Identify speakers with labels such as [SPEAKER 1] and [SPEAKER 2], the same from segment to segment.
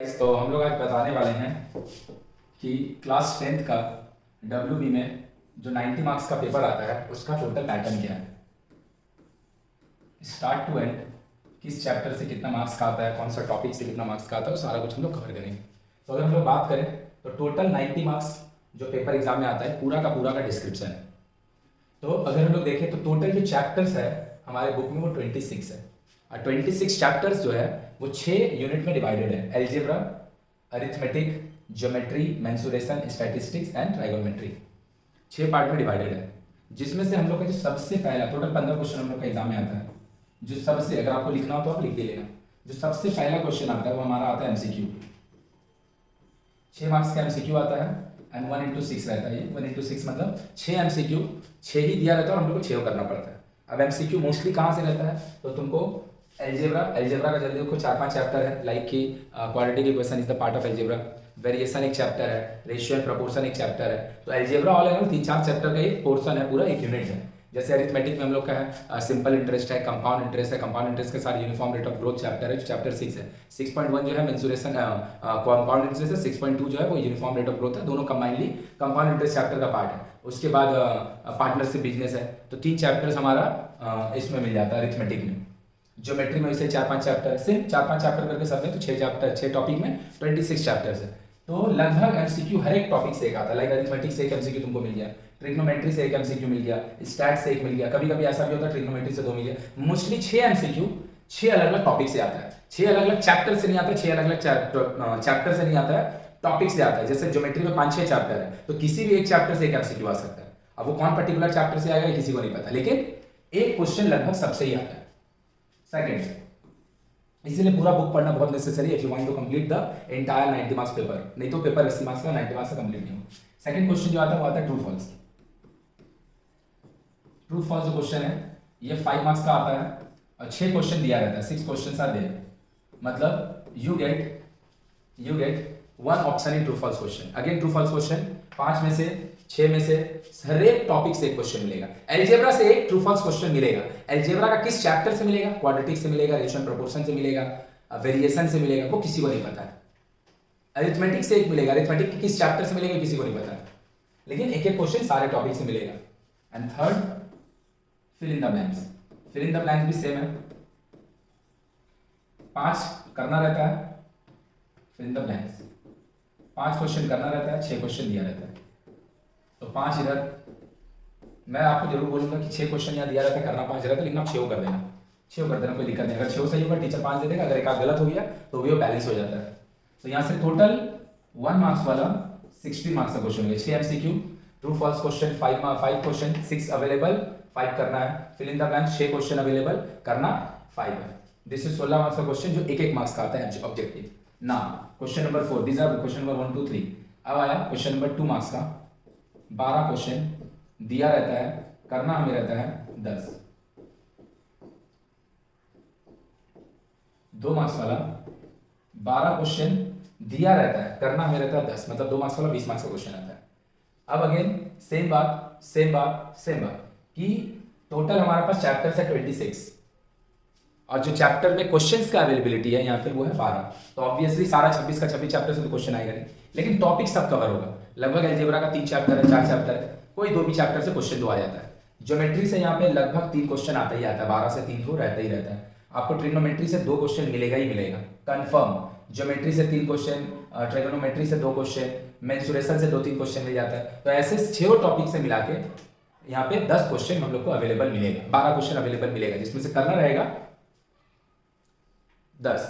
[SPEAKER 1] तो हम लोग आज बताने वाले हैं कि क्लास 10th का WB में जो 90 मार्क्स का पेपर आता है उसका टोटल पैटर्न क्या है, स्टार्ट टू एंड, किस चैप्टर से कितना मार्क्स का आता है, कौन सा टॉपिक से कितना मार्क्स का आता है, सारा कुछ हम लोग कवर करेंगे। तो अगर हम लोग बात करें तो टोटल 90 मार्क्स जो पेपर एग्जाम में आता है पूरा का डिस्क्रिप्शन है। तो अगर हम लोग देखें तो टोटल जो चैप्टर्स है हमारे बुक में वो 26 है और 26 चैप्टर्स जो है वो 6 यूनिट में डिवाइडेड है। Algebra, arithmetic, geometry, mensuration, statistics and trigonometry 6 part में डिवाइडेड है, जिसमें से हम लोग का जो सबसे पहला टोटल 15 क्वेश्चन हम लोग का एग्जाम में आता है। जो सबसे, अगर आपको लिखना हो तो आप लिख दे लेना, जो सबसे पहला क्वेश्चन आता है वो हमारा आता है एमसीक्यू। 6 मार्क्स का एमसीक्यू आता है एंड 1 into 6 रहता है। ये 1 into 6 मतलब 6 एमसीक्यू, 6 ही दिया रहता है और हम लोग को 6 करना पड़ता है। अब एमसीक्यू मोस्टली कहाँ से रहता है तो तुमको एल्जेब्रा का जल्दी देखो 4-5 चैप्टर है, लाइक कि quadratic equation is the part of algebra, variation एक चैप्टर है, रेशियो एंड प्रोपोर्शन एक चैप्टर है। तो algebra all and all 3-4 chapter का एक पोर्शन है, पूरा एक यूनिट है। जैसे अरिथमेटिक में हम लोग का है सिंपल इंटरेस्ट है, कंपाउंड इंटरेस्ट है, कंपाउंड इंटरेस्ट के साथ uniform rate of growth chapter है जो चैप्टर 6 है। 6.1 जो है मेंसुरेशन कंपाउंड इंटरेस्ट है, 6.2 जो है वो यूनिफॉर्म रेट ऑफ ग्रोथ है, दोनों कंबाइनली कंपाउंड इंटरेस्ट चैप्टर का पार्ट है। उसके बाद पार्टनरशिप बिजनेस है। तो 3 चैप्टर्स हमारा इसमें मिल जाता है अरिथमेटिक में। ज्योमेट्री में वैसे 4-5 चैप्टर, सिर्फ 4-5 चैप्टर करके सब में तो 6 चैप्टर, 6 टॉपिक में 26 चैप्टर्स है। तो लगभग एमसीक्यू हर एक टॉपिक से एक आता है। लाइक अरिथमेटिक से एक एमसीक्यू तुमको मिल गया, ट्रिग्नोमेट्री से एक एमसीक्यू मिल गया, स्टैट से एक मिल गया, कभी कभी ऐसा भी होता है ट्रिग्नोमेट्री से 2 मिल गया। मोस्टली 6 एमसीक्यू 6 अलग अलग टॉपिक से आता है, 6 अलग अलग चैप्टर से नहीं आता, 6 अलग अलग चैप्टर से नहीं आता है, टॉपिक से आता है। जैसे ज्योमेट्री में 5-6 चैप्टर है तो किसी भी एक चैप्टर से एक एमसीक्यू आ सकता है। अब वो कौन पर्टिकुलर चैप्टर से आएगा किसी को नहीं पता, लेकिन एक क्वेश्चन लगभग सबसे ही आता है। सेकंड, इसीलिए पूरा बुक पढ़ना बहुत नेसेसरी है if you want to complete the entire 90 marks paper, नहीं तो पेपर 80 मार्क्स का 90 मार्क्स का कंप्लीट नहीं हो। सेकंड क्वेश्चन जो आता है वो आता है ट्रू फॉल्स। ट्रू फॉल्स जो क्वेश्चन है ये 5 मार्क्स का आता है और 6 क्वेश्चन दिया रहता है, 6 क्वेश्चन आर देयर, मतलब you get 1 option in true false question. Again true false question 5 में से 6 में से हर एक टॉपिक से एक क्वेश्चन मिलेगा। एल्जेब्रा से एक ट्रू फॉल्स क्वेश्चन मिलेगा। एल्जेब्रा का किस चैप्टर से मिलेगा, क्वाड्रेटिक से मिलेगा, रेशियो एंड प्रोपोर्शन से मिलेगा, वेरिएशन से मिलेगा, वो किसी को नहीं पता है। अरिथमेटिक से एक मिलेगा, अरिथमेटिक किस चैप्टर से मिलेगा किसी को नहीं पता है, लेकिन एक एक क्वेश्चन सारे टॉपिक से मिलेगा। And third, fill in the blanks. Fill in the blanks भी सेम है, 5 करना रहता है, fill in the blanks 5 question करना रहता है, 6 क्वेश्चन दिया रहता है। तो 5 इधर, मैं आपको जरूर बोलूंगा कि 6 क्वेश्चन यहाँ दिया रहता है, करना 5 रहता है, लेकिन आप 6 कर देना, 6 कर देना, कोई दिक्कत नहीं। अगर 6 सही होगा टीचर 5 दे देगा, अगर एक आध गलत हो गया तो वो बैलेंस हो जाता है। तो यहाँ से टोटल 1 मार्क्स वाला 60 मार्क्स का क्वेश्चन हो गया। 6 MCQ, true false question 5 question, 6 available, 5 करना है, fill in the blank 6 question available, करना 5 है। दिस इज 16 मार्क्स का क्वेश्चन जो एक मार्क्स का आता है ऑब्जेक्टिव। ना question number 4, this are question number 1 2 3। अब आया क्वेश्चन नंबर 2 मार्क्स का, 12 क्वेश्चन दिया रहता है, करना हमें रहता है 10। 2 मार्क्स वाला 12 क्वेश्चन दिया रहता है, करना हमें रहता है 10, मतलब 2 मार्क्स वाला 20 मार्क्स का क्वेश्चन आता है। अब अगेन सेम बात कि टोटल हमारे पास चैप्टर है 26 और जो चैप्टर में क्वेश्चंस का अवेलेबिलिटी है यहाँ पे वो है 12। तो ऑब्वियसली सारा 26 का 26 चैप्टर से तो क्वेश्चन आएगा नहीं, लेकिन टॉपिक सब कवर होगा। लगभग एल्जेब्रा का 3 चैप्टर है, 4 चैप्टर है, कोई 2 भी चैप्टर से क्वेश्चन 2 आ जाता है। ज्योमेट्री से यहाँ पे लगभग 3 क्वेश्चन आता ही आता है, 12 से 3 तो रहता ही रहता है। आपको ट्रिग्नोमेट्री से 2 क्वेश्चन मिलेगा ही मिलेगा कंफर्म, ज्योमेट्री से 3 क्वेश्चन, ट्रिग्नोमेट्री से 2 क्वेश्चन, मेंसुरेशन से 2-3 क्वेश्चन मिल जाता है। तो ऐसे 6 टॉपिक से मिला के यहाँ पे 10 क्वेश्चन हम लोग को अवेलेबल मिलेगा, 12 क्वेश्चन अवेलेबल मिलेगा, जिसमें से करना रहेगा 10।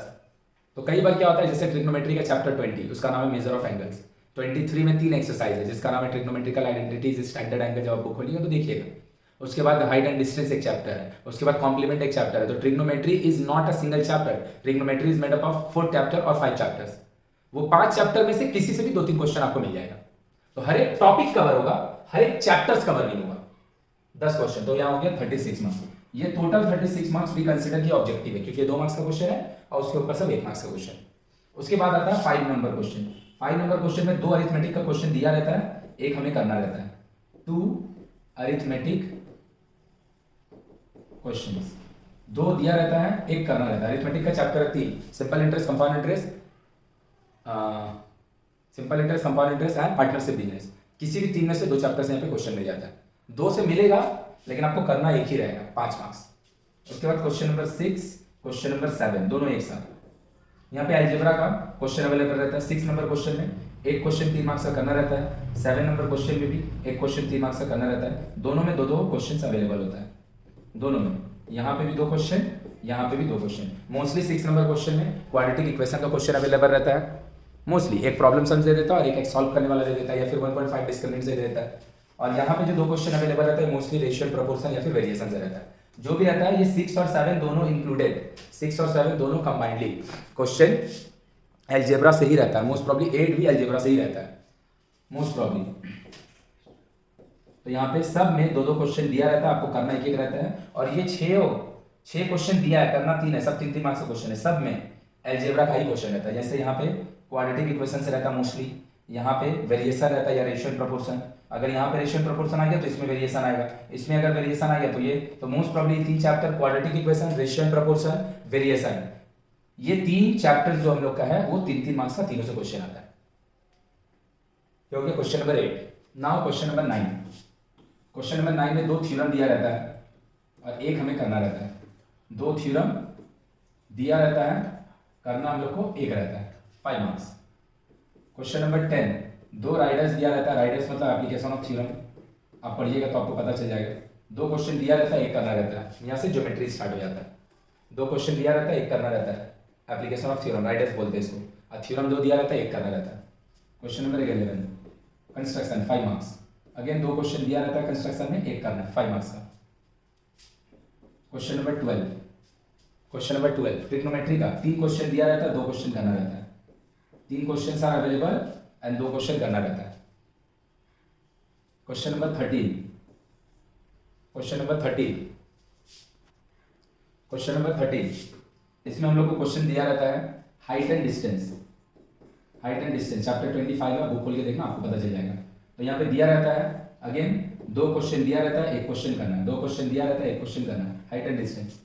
[SPEAKER 1] तो कई बार क्या होता है, जैसे ट्रिग्नोमेट्री का चैप्टर 20 उसका नाम है मेजर ऑफ एंगल्स, 23 में 3 एक्सरसाइज है जिसका नाम है ट्रिग्नोमेट्रिकल आइडेंटिटीज स्टैंडर्ड एंगल। जब आप बुक खोलिएगा तो देखिएगा। उसके बाद हाइट एंड डिस्टेंस एक चैप्टर है, उसके बाद कॉम्प्लीमेंट एक चैप्टर है। तो trigonometry is not a single chapter, trigonometry is made up of 4 chapter और 5 चैप्टर्स। वो 5 चैप्टर में से किसी से भी 2-3 क्वेश्चन आपको मिल जाएगा। तो हर एक टॉपिक कवर होगा, हर एक चैप्टर्स कवर नहीं होगा। 10 क्वेश्चन, तो यहाँ हो गया 36 मार्क्स। ये टोटल 36 मार्क्स भी कंसिडर किया ऑब्जेक्टिव है, क्योंकि 2 मार्क्स का क्वेश्चन है और उसके ऊपर सब 1 मार्क्स का क्वेश्चन। उसके बाद आता है 5 नंबर क्वेश्चन। 5 नंबर क्वेश्चन में 2 अरिथमेटिक का क्वेश्चन दिया रहता है, एक हमें करना रहता है। 2 अरिथमेटिक क्वेश्चंस, 2 दिया रहता है, एक करना रहता है। अरिथमेटिक का चैप्टर है 3, simple interest, compound interest, simple interest, compound interest and partnership business. किसी भी 3 में से 2 चैप्टर से यहाँ पे क्वेश्चन मिल जाता है। 2 से मिलेगा लेकिन आपको करना एक ही रहेगा, 5 मार्क्स। उसके बाद क्वेश्चन नंबर 6, क्वेश्चन नंबर 7 दोनों एक साथ। यहाँ पे अलजेब्रा का क्वेश्चन अवेलेबल रहता है। 6 नंबर क्वेश्चन में एक क्वेश्चन 3 मार्क्स का करना रहता है। 7 नंबर क्वेश्चन में भी एक क्वेश्चन 3 मार्क्स का करना रहता है। दोनों में 2-2 क्वेश्चन अवेलेबल होता है, दोनों में। यहाँ पे भी 2 क्वेश्चन, यहाँ पे भी 2 क्वेश्चन। मोस्टली 6 नंबर क्वेश्चन में क्वाड्रेटिक इक्वेशन का क्वेश्चन अवेलेबल रहता है। मोस्टली एक प्रॉब्लम सम दे देता है और एक सॉल्व करने वाला दे देता है, या फिर 1.5 डिस्क्रिमिनेंट से दे देता है। और यहाँ पे जो 2 क्वेश्चन अवेलेबल रहता है मोस्टली रेशियो एंड प्रोपोर्शन या फिर वेरिएशन से रहता है। जो भी रहता है ये 6 और 7 दोनों इंक्लूडेड, 6 और 7 दोनों कंबाइंडली क्वेश्चन अलजेब्रा से ही रहता है। मोस्ट प्रॉब्ली 8 भी अलजेब्रा से ही रहता है, मोस्ट प्रॉब्ली। तो यहाँ पे सब में 2-2 क्वेश्चन दिया रहता है, आपको करना एक रहता है। और ये 6 क्वेश्चन दिया है, करना 3 है, सब 3-3 मार्क्स का क्वेश्चन है। सब में अलजेब्रा का ही क्वेश्चन रहता है। जैसे यहाँ पे क्वाड्रेटिक इक्वेशन से रहता है मोस्टली, यहाँ पे वेरिएशन रहता है या रेशियो एंड प्रोपोर्शन। अगर यहाँ पे रेशियो एंड प्रोपोर्शन आ गया तो इसमें वेरिएशन आएगा, इसमें अगर वेरिएशन आ गया तो ये, तो most probably 3 chapter quadratic equation, ratio and proportion, variation, ये 3 चैप्टर जो हम लोग का है वो 3-3 मार्क्स का तीनों से क्वेश्चन आता है। हो गया question number 8। Now question number 9। Question number 9 में 2 थ्योरम दिया रहता है और एक हमें करना रहता है। 2 थ्योरम दिया रहता है, करना हम लोग को एक रहता है, 5 मार्क्स। क्वेश्चन नंबर 10, 2 राइडर्स दिया रहता है। राइडर्स मतलब एप्लीकेशन ऑफ थ्योरम, आप पढ़िएगा तो आपको पता चल जाएगा। 2 क्वेश्चन दिया रहता है, एक करना रहता है। यहाँ से ज्योमेट्री स्टार्ट हो जाता है। 2 क्वेश्चन दिया रहता है, एक करना रहता है। एप्लीकेशन ऑफ थ्योरम, राइडर्स बोलते हैं इसको। और थ्योरम 2 दिया रहता है, एक करना रहता है। Question number 11, construction, 5 marks. Again 2 question दिया रहता है कंस्ट्रक्शन में, एक करना है, 5 मार्क्स का। Question number 12, question number 12 trigonometry का 3 क्वेश्चन दिया रहता है, 2 क्वेश्चन करना रहता है। 3 question are available and 2 question करना रहता है। Question number 13, question number 13, question number 13, इसमें हम लोग को क्वेश्चन दिया रहता है height and distance. Height and distance chapter 25 का बुक खोल के देखना, आपको पता चल जाएगा। तो यहाँ पे दिया रहता है, अगेन 2 क्वेश्चन दिया रहता है, एक क्वेश्चन करना है। 2 क्वेश्चन दिया रहता है, एक क्वेश्चन करना है, हाइट एंड डिस्टेंस।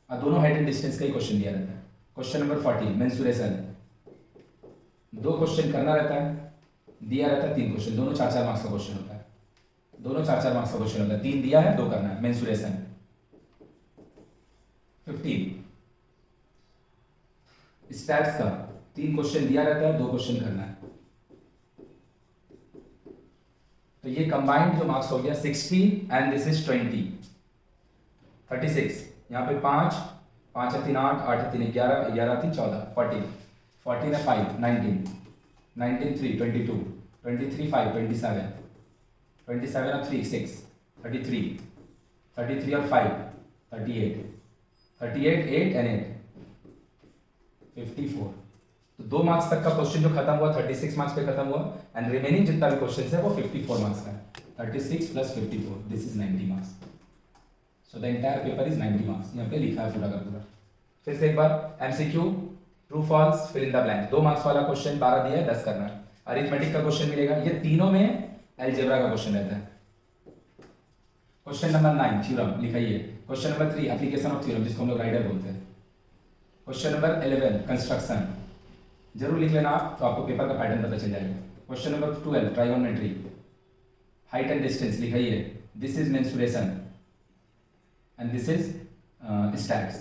[SPEAKER 1] और दोनों हाइट एंड डिस्टेंस का ही क्वेश्चन दिया रहता है। क्वेश्चन नंबर 14, मेंसुरेशन, 2 क्वेश्चन करना रहता है, दिया रहता है 3 क्वेश्चन, दोनों 4-4 मार्क्स का क्वेश्चन होता है। दोनों 4-4 मार्क्स का क्वेश्चन होता है। 3 दिया है, 2 करना है, मेंसुरेशन। 15, स्टैट्स का 3 क्वेश्चन दिया रहता है, 2 क्वेश्चन करना है। तो ये कंबाइंड जो मार्क्स हो गया 16 एंड दिस इज 20, 36। यहाँ पे 5 है 3 8, 8 है 3 11, 11 3 14, 14, 14 है 5 19, 19 3 22, 23 5 27, 27 और 3 6, 33, 33 और 5 38, 38 8 एंड 8 54। तो 2 मार्क्स तक का क्वेश्चन जो खत्म हुआ 36 मार्क्स पे खत्म हुआ एंड रिमेनिंग जितना भी क्वेश्चन है वो 54 मार्क्स का है। 36 plus 54, this is 90 marks. So the entire paper is 90 marks, यहाँ पे लिखा है पूरा का पूरा। फिर से एक बार MCQ, true false, fill in the blank. 2 marks वाला क्वेश्चन 12 दिया है, 10 करना है। अरिथमेटिक का क्वेश्चन मिलेगा, ये तीनों में अलजेब्रा का क्वेश्चन रहता है। क्वेश्चन नंबर 9 थ्योरम लिखाइए। Question number 3 application of theorem, जिसको हम लोग राइडर बोलते हैं। क्वेश्चन नंबर 11 कंस्ट्रक्शन, जरूर लिख लेना आप, तो आपको पेपर का पैटर्न पता चल जाएगा। Question number 12 trigonometry, height and distance लिखाइए। This is mensuration and this is stats.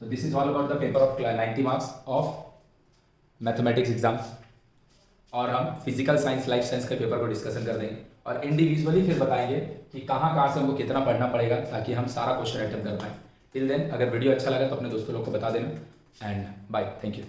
[SPEAKER 1] तो this is all about the paper of 90 marks of mathematics exam. और हम फिजिकल साइंस, लाइफ साइंस के पेपर को डिस्कशन कर देंगे और इंडिविजुअली फिर बताएंगे कि कहाँ से हमको कितना पढ़ना पड़ेगा ताकि हम सारा क्वेश्चन अटेम्प्ट कर पाएँ। टिल देन अगर वीडियो अच्छा लगा तो अपने दोस्तों लोग को बता देना एंड बाय, थैंक यू।